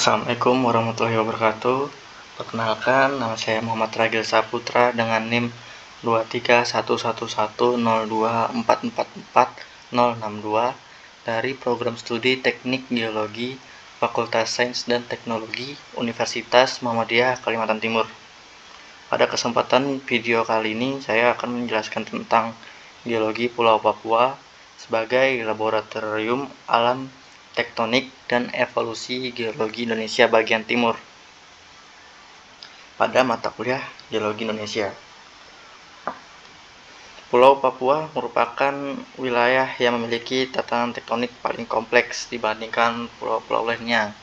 Assalamualaikum warahmatullahi wabarakatuh. Perkenalkan, nama saya Muhammad Ragil Saputra dengan NIM 2311102444062 dari Program Studi Teknik Geologi Fakultas Sains dan Teknologi Universitas Muhammadiyah Kalimantan Timur. Pada kesempatan video kali ini, saya akan menjelaskan tentang geologi Pulau Papua sebagai laboratorium alam tektonik dan evolusi geologi Indonesia bagian timur pada mata kuliah Geologi Indonesia. Pulau Papua merupakan wilayah yang memiliki tatanan tektonik paling kompleks dibandingkan pulau-pulau lainnya.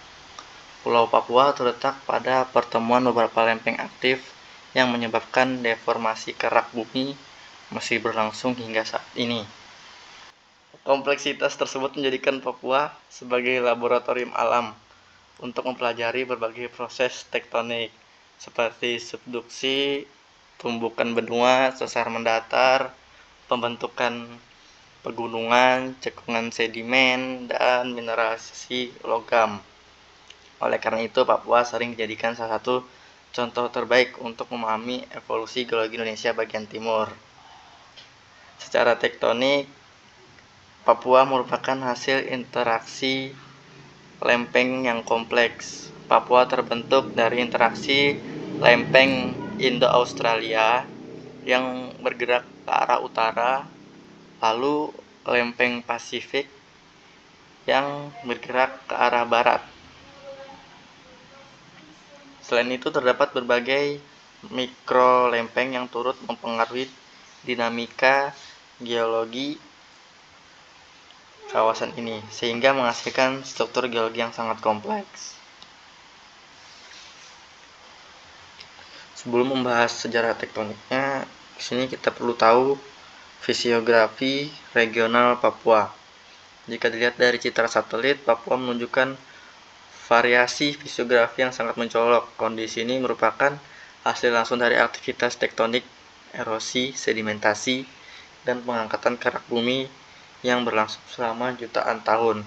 Pulau Papua terletak pada pertemuan beberapa lempeng aktif yang menyebabkan deformasi kerak bumi masih berlangsung hingga saat ini. Kompleksitas tersebut menjadikan Papua sebagai laboratorium alam untuk mempelajari berbagai proses tektonik seperti subduksi, tumbukan benua, sesar mendatar, pembentukan pegunungan, cekungan sedimen, dan mineralisasi logam. Oleh karena itu, Papua sering dijadikan salah satu contoh terbaik untuk memahami evolusi geologi Indonesia bagian timur. Secara tektonik, Papua merupakan hasil interaksi lempeng yang kompleks. Papua terbentuk dari interaksi lempeng Indo-Australia yang bergerak ke arah utara, lalu lempeng Pasifik yang bergerak ke arah barat. Selain itu, terdapat berbagai mikro lempeng yang turut mempengaruhi dinamika geologi kawasan ini, sehingga menghasilkan struktur geologi yang sangat kompleks. Sebelum membahas sejarah tektoniknya, di sini kita perlu tahu fisiografi regional Papua. Jika dilihat dari citra satelit, Papua menunjukkan variasi fisiografi yang sangat mencolok. Kondisi ini merupakan hasil langsung dari aktivitas tektonik, erosi, sedimentasi, dan pengangkatan kerak bumi yang berlangsung selama jutaan tahun.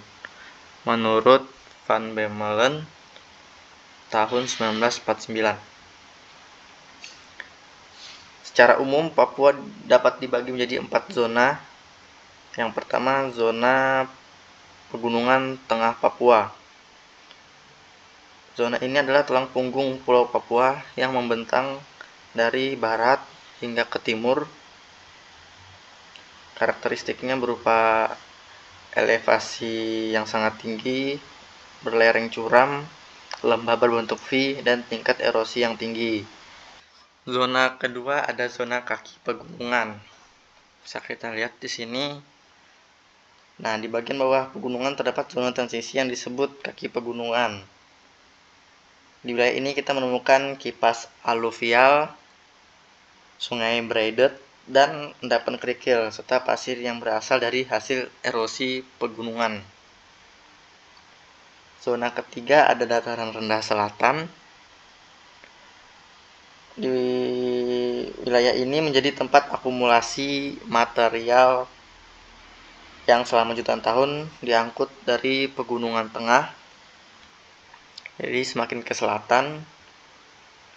Menurut Van Bemmelen tahun 1949. Secara umum, Papua dapat dibagi menjadi 4 zona. Yang pertama, zona pegunungan tengah Papua. Zona ini adalah tulang punggung Pulau Papua yang membentang dari barat hingga ke timur. Karakteristiknya berupa elevasi yang sangat tinggi, berlereng curam, lembah berbentuk V, dan tingkat erosi yang tinggi. Zona kedua ada zona kaki pegunungan. Bisa kita lihat di sini. Nah, di bagian bawah pegunungan terdapat zona transisi yang disebut kaki pegunungan. Di wilayah ini kita menemukan kipas aluvial, sungai braided, dan endapan kerikil, serta pasir yang berasal dari hasil erosi pegunungan. Zona ketiga ada dataran rendah selatan. Di wilayah ini menjadi tempat akumulasi material yang selama jutaan tahun diangkut dari pegunungan tengah. Jadi semakin ke selatan,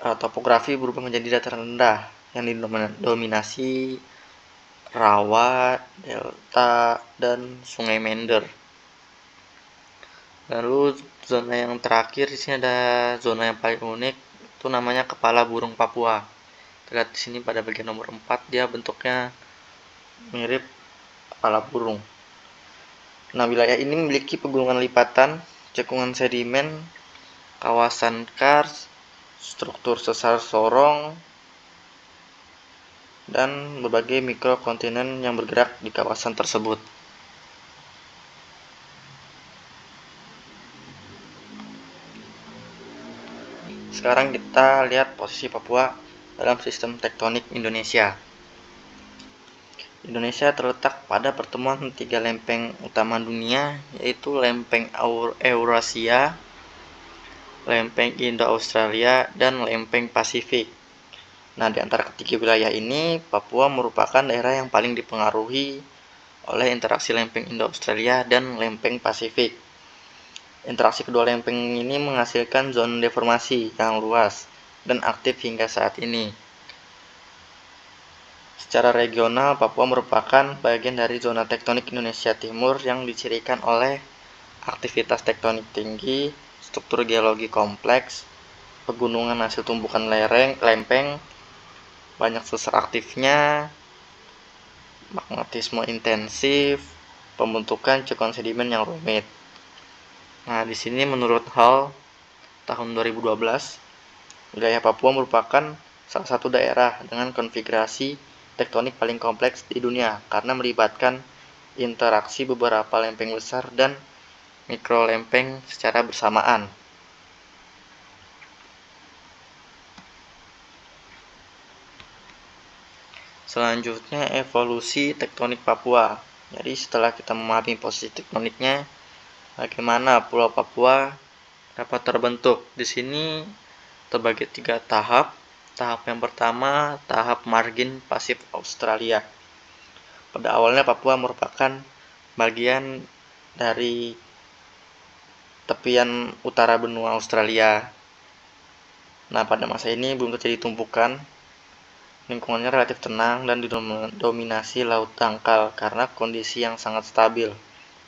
topografi berubah menjadi dataran rendah yang didominasi rawa, delta, dan sungai Mender. Lalu zona yang terakhir di sini ada zona yang paling unik, itu namanya kepala burung Papua. Lihat di sini pada bagian nomor 4, dia bentuknya mirip kepala burung. Nah, wilayah ini memiliki pegunungan lipatan, cekungan sedimen, kawasan kars, struktur sesar sorong, dan berbagai mikrokontinen yang bergerak di kawasan tersebut. Sekarang kita lihat posisi Papua dalam sistem tektonik Indonesia. Indonesia terletak pada pertemuan 3 lempeng utama dunia, yaitu lempeng Eurasia, lempeng Indo-Australia, dan lempeng Pasifik. Nah, di antara ketiga wilayah ini, Papua merupakan daerah yang paling dipengaruhi oleh interaksi lempeng Indo-Australia dan lempeng Pasifik. Interaksi kedua lempeng ini menghasilkan zona deformasi yang luas dan aktif hingga saat ini. Secara regional, Papua merupakan bagian dari zona tektonik Indonesia Timur yang dicirikan oleh aktivitas tektonik tinggi, struktur geologi kompleks, pegunungan hasil tumbukan lempeng, banyak sesar aktifnya, magmatisme intensif, pembentukan cekuan sedimen yang rumit. Nah, di sini menurut Hall tahun 2012, wilayah Papua merupakan salah satu daerah dengan konfigurasi tektonik paling kompleks di dunia karena melibatkan interaksi beberapa lempeng besar dan mikrolempeng secara bersamaan. Selanjutnya, evolusi tektonik Papua. Jadi setelah kita memahami posisi tektoniknya, bagaimana Pulau Papua dapat terbentuk. Di sini terbagi 3 tahap. Tahap yang pertama, tahap margin pasif Australia. Pada awalnya Papua merupakan bagian dari tepian utara benua Australia. Nah, pada masa ini belum terjadi tumpukan. Lingkungannya relatif tenang dan didominasi laut dangkal karena kondisi yang sangat stabil.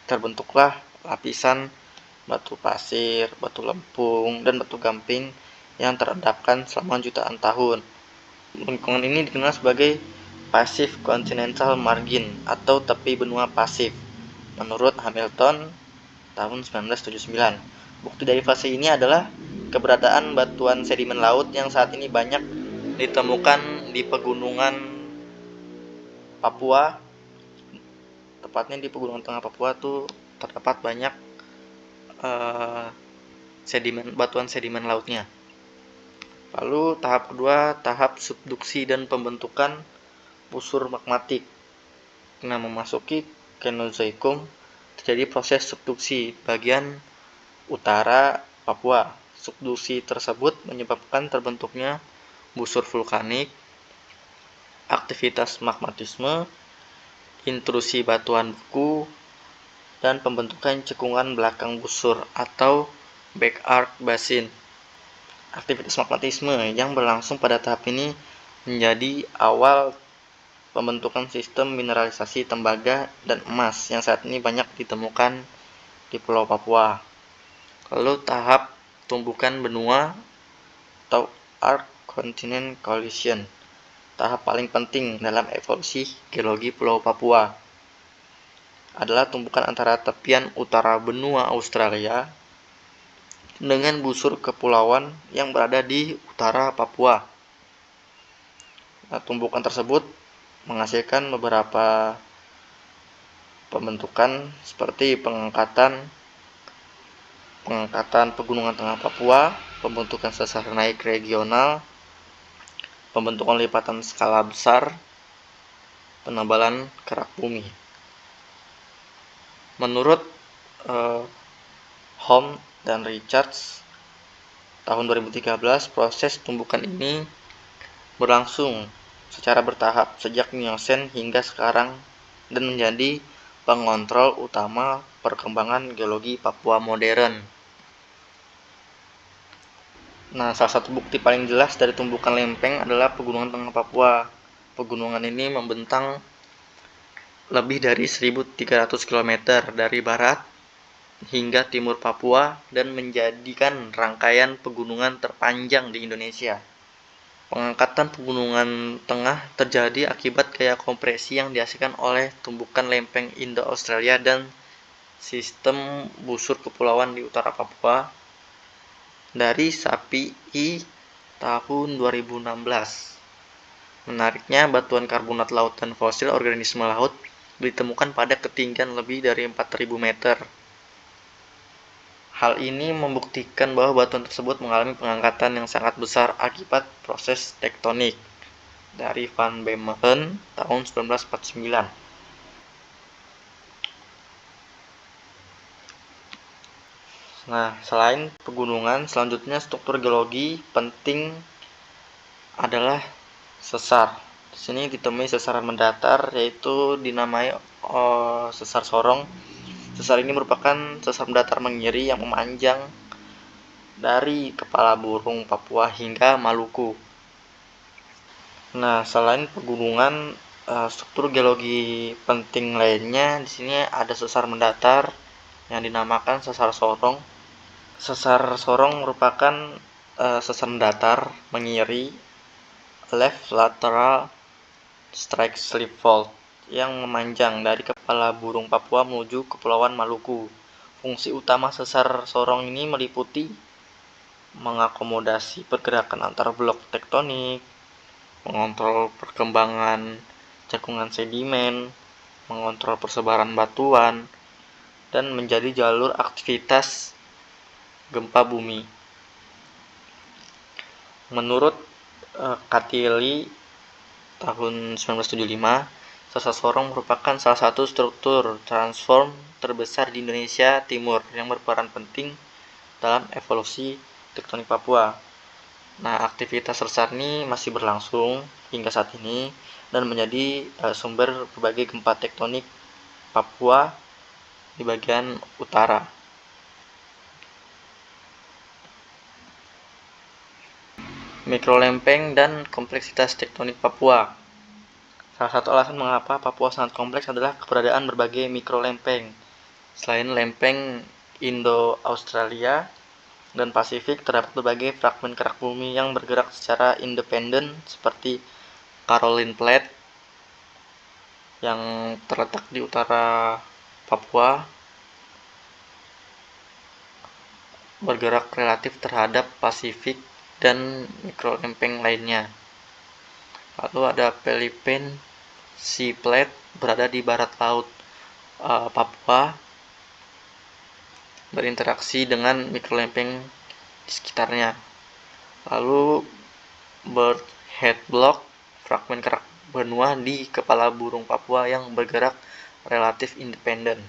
Terbentuklah lapisan batu pasir, batu lempung, dan batu gamping yang terendapkan selama jutaan tahun. Lingkungan ini dikenal sebagai Passive Continental Margin atau tepi benua pasif menurut Hamilton tahun 1979. Bukti dari fase ini adalah keberadaan batuan sedimen laut yang saat ini banyak ditemukan di pegunungan Papua. Tepatnya di pegunungan tengah Papua tuh terdapat banyak batuan sedimen lautnya. Lalu tahap kedua, tahap subduksi dan pembentukan busur magmatik. Nah, memasuki Kenozoikum terjadi proses subduksi bagian utara Papua. Subduksi tersebut menyebabkan terbentuknya busur vulkanik, aktivitas magmatisme, intrusi batuan beku, dan pembentukan cekungan belakang busur atau back arc basin. Aktivitas magmatisme yang berlangsung pada tahap ini menjadi awal pembentukan sistem mineralisasi tembaga dan emas yang saat ini banyak ditemukan di Pulau Papua. Lalu tahap tumbukan benua atau Arc Continent Collision, tahap paling penting dalam evolusi geologi Pulau Papua, adalah tumbukan antara tepian utara benua Australia dengan busur kepulauan yang berada di utara Papua. Nah, tumbukan tersebut menghasilkan beberapa pembentukan seperti pengangkatan pegunungan tengah Papua, pembentukan sesar naik regional, pembentukan lipatan skala besar, penebalan kerak bumi. Menurut Holm dan Richards tahun 2013, proses tumbukan ini berlangsung secara bertahap sejak Miocene hingga sekarang dan menjadi pengontrol utama perkembangan geologi Papua modern. Nah, salah satu bukti paling jelas dari tumbukan lempeng adalah pegunungan tengah Papua. Pegunungan ini membentang lebih dari 1.300 km dari barat hingga timur Papua dan menjadikan rangkaian pegunungan terpanjang di Indonesia. Pengangkatan pegunungan tengah terjadi akibat gaya kompresi yang dihasilkan oleh tumbukan lempeng Indo-Australia dan sistem busur kepulauan di utara Papua dari SAPI tahun 2016. Menariknya, batuan karbonat laut dan fosil organisme laut ditemukan pada ketinggian lebih dari 4.000 meter. Hal ini membuktikan bahwa batuan tersebut mengalami pengangkatan yang sangat besar akibat proses tektonik. Dari Van Bemmelen tahun 1949. Nah, selain pegunungan, selanjutnya struktur geologi penting adalah sesar. Di sini ditemui sesar mendatar, yaitu dinamai sesar Sorong Sesar ini merupakan sesar mendatar menggiri yang memanjang dari Kepala Burung Papua hingga Maluku. Nah, selain pegunungan, struktur geologi penting lainnya di sini ada sesar mendatar yang dinamakan sesar Sorong. Sesar Sorong merupakan sesar mendatar menggiri left lateral strike slip fault yang memanjang dari Kepala Burung Papua menuju Kepulauan Maluku. Fungsi utama sesar Sorong ini meliputi mengakomodasi pergerakan antar blok tektonik, mengontrol perkembangan cekungan sedimen, mengontrol persebaran batuan, dan menjadi jalur aktivitas gempa bumi. Menurut Katili tahun 1975, sesar Sorong merupakan salah satu struktur transform terbesar di Indonesia Timur yang berperan penting dalam evolusi tektonik Papua. Nah, aktivitas sesar ini masih berlangsung hingga saat ini dan menjadi sumber berbagai gempa tektonik Papua di bagian utara. Mikrolempeng dan kompleksitas tektonik Papua. Salah satu alasan mengapa Papua sangat kompleks adalah keberadaan berbagai mikrolempeng. Selain lempeng Indo-Australia dan Pasifik, terdapat berbagai fragmen kerak bumi yang bergerak secara independen seperti Caroline Plate yang terletak di utara Papua, bergerak relatif terhadap Pasifik dan mikrolempeng lainnya. Lalu ada Philippine Sea Plate berada di barat laut Papua, berinteraksi dengan mikrolempeng di sekitarnya. Lalu Bird Head Block, fragmen kerak benua di Kepala Burung Papua yang bergerak relatif independen.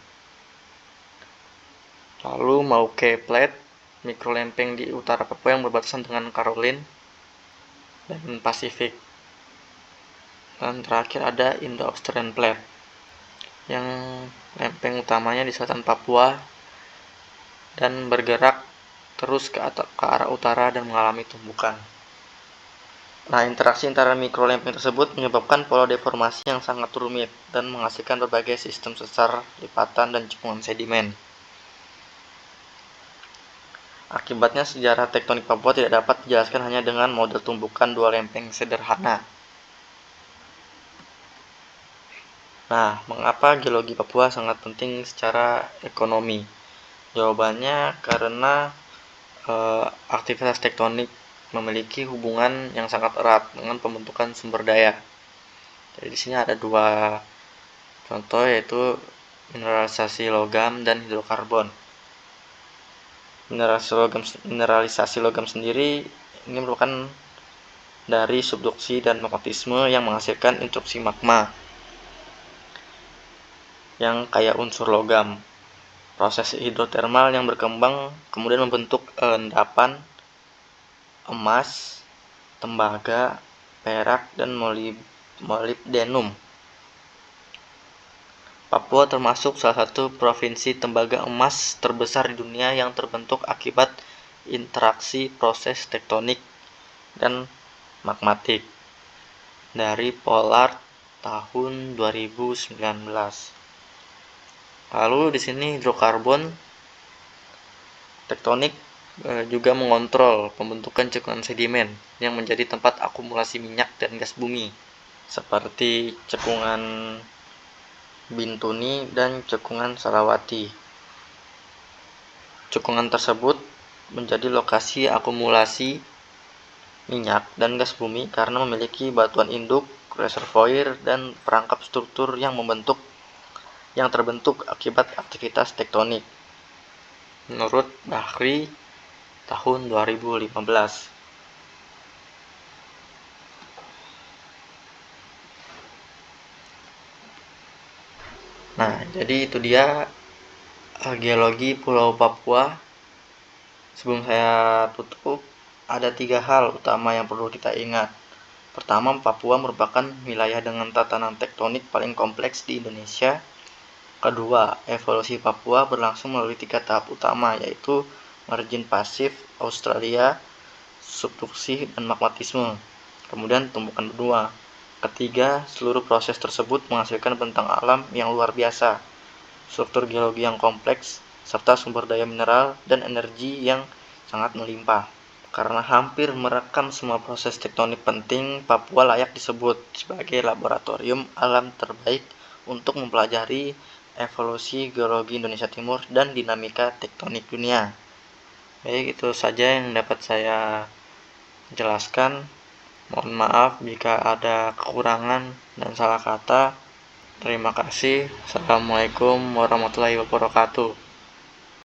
Lalu Mauke Plate, mikrolempeng di utara Papua yang berbatasan dengan Caroline dan Pasifik. Dan terakhir ada Indo-Australian Plate yang lempeng utamanya di selatan Papua dan bergerak terus ke arah utara dan mengalami tumbukan. Nah, interaksi antara mikrolempeng tersebut menyebabkan pola deformasi yang sangat rumit dan menghasilkan berbagai sistem sesar, lipatan, dan cekungan sedimen. Akibatnya, sejarah tektonik Papua tidak dapat dijelaskan hanya dengan model tumbukan dua lempeng sederhana. Nah, mengapa geologi Papua sangat penting secara ekonomi? Jawabannya karena aktivitas tektonik memiliki hubungan yang sangat erat dengan pembentukan sumber daya. Jadi di sini ada dua contoh, yaitu mineralisasi logam dan hidrokarbon. Mineralisasi logam sendiri ini merupakan dari subduksi dan magmatisme yang menghasilkan intruksi magma yang kaya unsur logam. Proses hidrotermal yang berkembang kemudian membentuk endapan emas, tembaga, perak, dan molybdenum. Papua termasuk salah satu provinsi tembaga emas terbesar di dunia yang terbentuk akibat interaksi proses tektonik dan magmatik dari Pollard tahun 2019. Lalu di sini hidrokarbon tektonik juga mengontrol pembentukan cekungan sedimen yang menjadi tempat akumulasi minyak dan gas bumi, seperti cekungan Bintuni dan cekungan Salawati. Cekungan tersebut menjadi lokasi akumulasi minyak dan gas bumi karena memiliki batuan induk, reservoir, dan perangkap struktur yang terbentuk akibat aktivitas tektonik. Menurut Bahri tahun 2015. Nah, jadi itu dia geologi Pulau Papua. Sebelum saya tutup, ada 3 hal utama yang perlu kita ingat. Pertama, Papua merupakan wilayah dengan tatanan tektonik paling kompleks di Indonesia. Kedua, evolusi Papua berlangsung melalui 3 tahap utama, yaitu margin pasif, Australia, subduksi, dan magmatisme. Kemudian tumbukan benua. Ketiga, seluruh proses tersebut menghasilkan bentang alam yang luar biasa, struktur geologi yang kompleks, serta sumber daya mineral dan energi yang sangat melimpah. Karena hampir merekam semua proses tektonik penting, Papua layak disebut sebagai laboratorium alam terbaik untuk mempelajari evolusi geologi Indonesia Timur dan dinamika tektonik dunia. Baik, itu saja yang dapat saya jelaskan. Mohon maaf jika ada kekurangan dan salah kata. Terima kasih. Assalamualaikum warahmatullahi wabarakatuh.